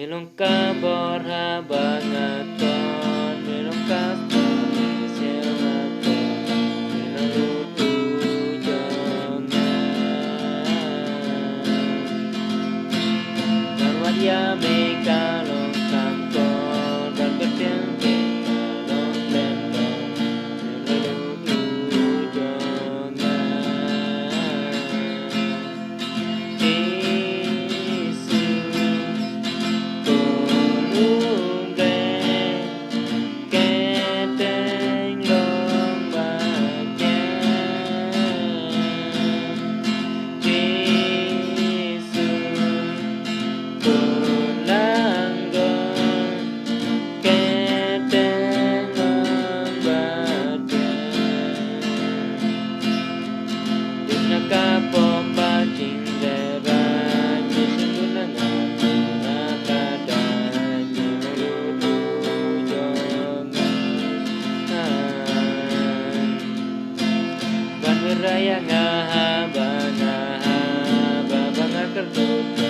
Melongkah berhabangaton, melongkah selaton, menalutu jangan. Karwat ya mekalong kampon, berketiang mekalong lembong, menalutu jangan. Raya ngahaba ngahaba bangga kerduta